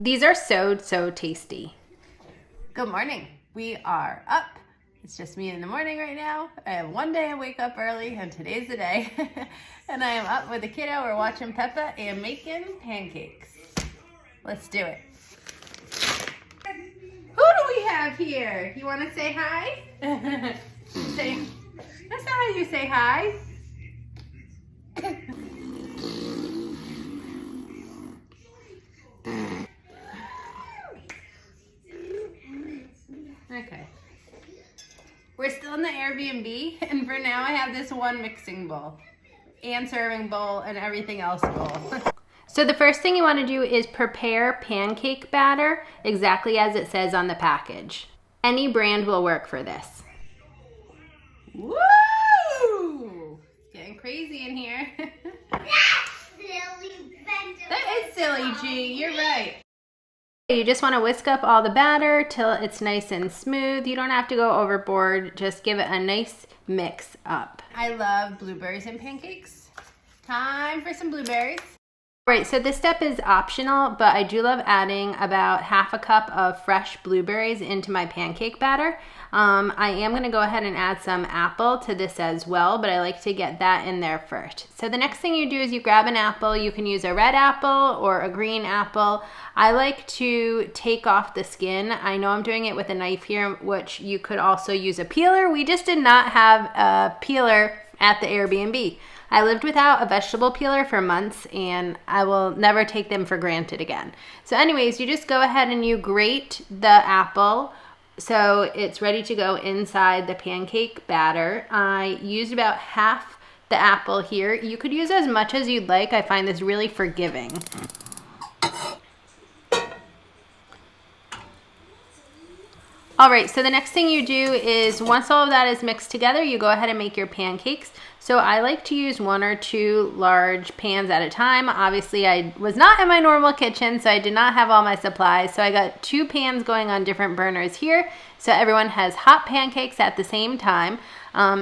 These are so tasty. Good morning. We are up. It's just me in the morning right now. I have one day I wake up early, and today's the day. And I am up with the kiddo. We're watching Peppa and making pancakes. Let's do it. Who do we have here? You want to say hi? That's not how you say hi. Okay. We're still in the Airbnb, and for now I have this one mixing bowl and serving bowl and everything else bowl. So the first thing you want to do is prepare pancake batter exactly as it says on the package. Any brand will work for this. Woo! It's getting crazy in here. That is silly, G. You're right. You just want to whisk up all the batter till it's nice and smooth. You don't have to go overboard. Just give it a nice mix up. I love blueberries and pancakes. Time for some blueberries. Right, so this step is optional, but I do love adding about half a cup of fresh blueberries into my pancake batter. I am going to go ahead and add some apple to this as well, but I like to get that in there first. So the next thing you do is you grab an apple. You can use a red apple or a green apple. I like to take off the skin. I know I'm doing it with a knife here, which you could also use a peeler. We just did not have a peeler at the Airbnb. I lived without a vegetable peeler for months, and I will never take them for granted again. So anyways, you just go ahead and you grate the apple so it's ready to go inside the pancake batter. I used about half the apple here. You could use as much as you'd like. I find this really forgiving. All right, so the next thing you do is once all of that is mixed together, you go ahead and make your pancakes. So I like to use 1 or 2 large pans at a time. Obviously, I was not in my normal kitchen, so I did not have all my supplies. So I got 2 pans going on different burners here, so everyone has hot pancakes at the same time.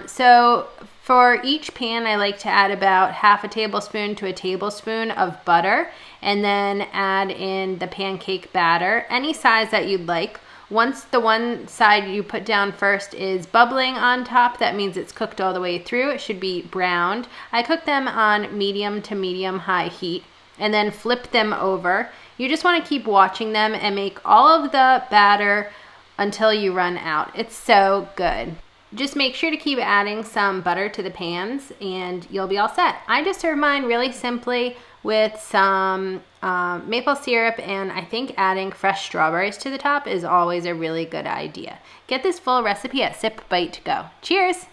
So for each pan, I like to add about half a tablespoon to a tablespoon of butter, and then add in the pancake batter, any size that you'd like. Once the one side you put down first is bubbling on top, that means it's cooked all the way through. It should be browned. I cook them on medium to medium high heat and then flip them over. You just want to keep watching them and make all of the batter until you run out. It's so good. Just make sure to keep adding some butter to the pans and you'll be all set. I just serve mine really simply with some maple syrup, and I think adding fresh strawberries to the top is always a really good idea. Get this full recipe at Sip Bite to Go. Cheers!